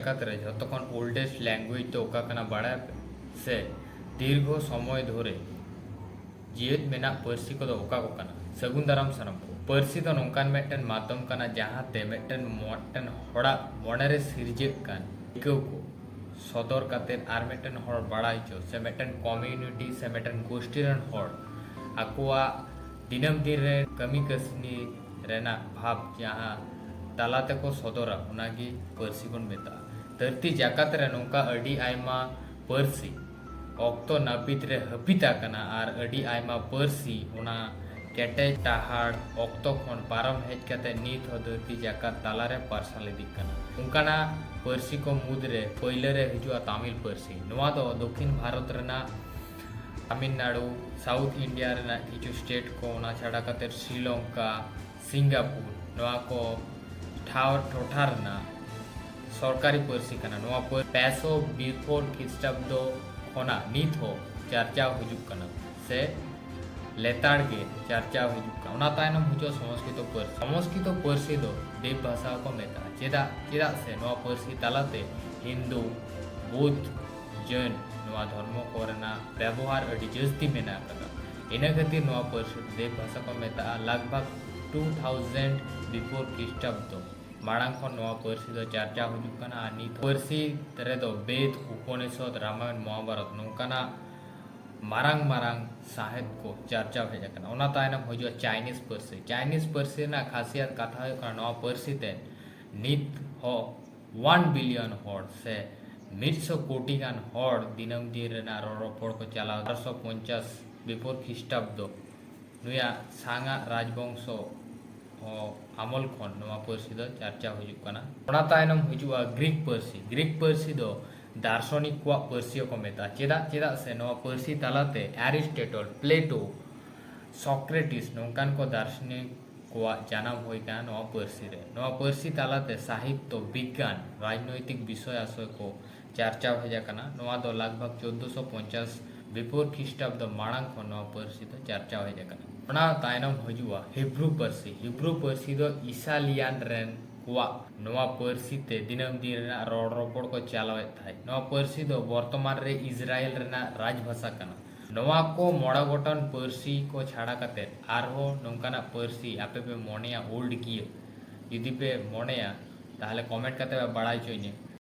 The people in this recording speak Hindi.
একাত্রে যতক্ষণ ওল্ডেস্ট ল্যাঙ্গুয়েজ তো ওকা কানা বাড়ায় সে দীর্ঘ সময় ধরে जीवित मेना पार्सी को ओका को कना सगुन दाराम सनम को पार्सी तो नौकान मेटन माध्यम कना जहाँ ते मेटन मोटन हड़ा मोनेरे सिरजेक कान इको को सदर कातेर आर मेटन हड़ बड़ा चो से मेटन कम्युनिटी से मेटन गोष्ठी रन हड़ आकुआ दिनम दिन रे कमी कसनी रेना भाव जहाँ तालाते को सदरा उनागी पार्सी बन मेता धरती जाकात रे नौका अडी आयमा पार्सी ऑक्तो नापित रे हपिता कना आर अडी आयमा पार्सी उना केटे टाहाड़ ऑक्तो खन पारम हेज कते नीत हो धरती जाकात तालारे पार्साले दिक कना उनकाना पार्सी को मुद्रे पहिले रे हिजुआ तमिल पार्सी नोआ दो दक्षिण भारत रेना तमिलनाडु साउथ इंडिया रेना किछु स्टेट को उना छाड़ा कते श्रीलंका सिंगापुर नोआ को ठाव टोठारना सरकारी पार्सी कना नोआ पर पैसो बिफोर ख्रीष्टाब्द होना नीत हो चर्चा हुजुक कना से लेताड़ के चर्चा हुजुक कना उना तायनम हुजो संस्कृत पार्सी दो देव भाषा को मेता चेदा चेदा से नोआ पार्सी तालाते हिंदू बौद्ध जैन नोआ धर्म कोरेना व्यवहार अडी जस्ती मेना कना इना खातिर नोआ पार्सी देव भाषा को मेता लगभग 2000 बिफोर ख्रीष्टाब्द माड़ांग खन नोआ पार्सी दो चर्चा हुजुक कना आ नीत पार्सी रे दो वेद उपनिषद रामायण महाभारत नौकाना मारांग मारांग साहित्य को चर्चा भेजा कना ओना तायनम हुजुआ चाइनीज पार्सी ना खासियत कथा हो कना नोआ पार्सी ते नीत हो 1 बिलियन हॉड से 100 कोटी गान हॉड दिनम दिन रेना रोपड़ को चला 1850 बिफोर ख्रीष्टाब्द नुया सांगा राजवंश आमल खन नोआ पार्सी दो चर्चा हुजुक कना ओना तायनम हुजुआ ग्रीक पार्सी दो दार्शनिक को पार्सी को मेता चेदा चेदा से नोआ पार्सी तालाते एरिस्टोटल प्लेटो सॉक्रेटिस नौकान को दार्शनिक को जानाम होई का नोआ पार्सी तालाते साहित्य विज्ञान राजनैतिक विषय आशय को चर्चा भेजा कना नोआ दो लगभग 1450 बिफोर ख्रीष्टाब्द माड़ांग खन नोआ पार्सी दो चर्चा भेजा कना ओना तायनम हजुआ हिब्रू पार्सी दो इसालियन रेन कुआ नोआ पार्सी ते दिनम दिन रेना रोड रोपड़ को चलावेत थाय नोआ पार्सी दो वर्तमान रे इजराइल रेना राजभाषा कना नोआ को मोड़ा गोटन पार्सी को छाड़ा कते आरहो नोंकाना पार्सी आपे पे मोनेया ओल्ड किए यदि पे मोनेया ताहले कमेंट कते बड़ाई चोइने।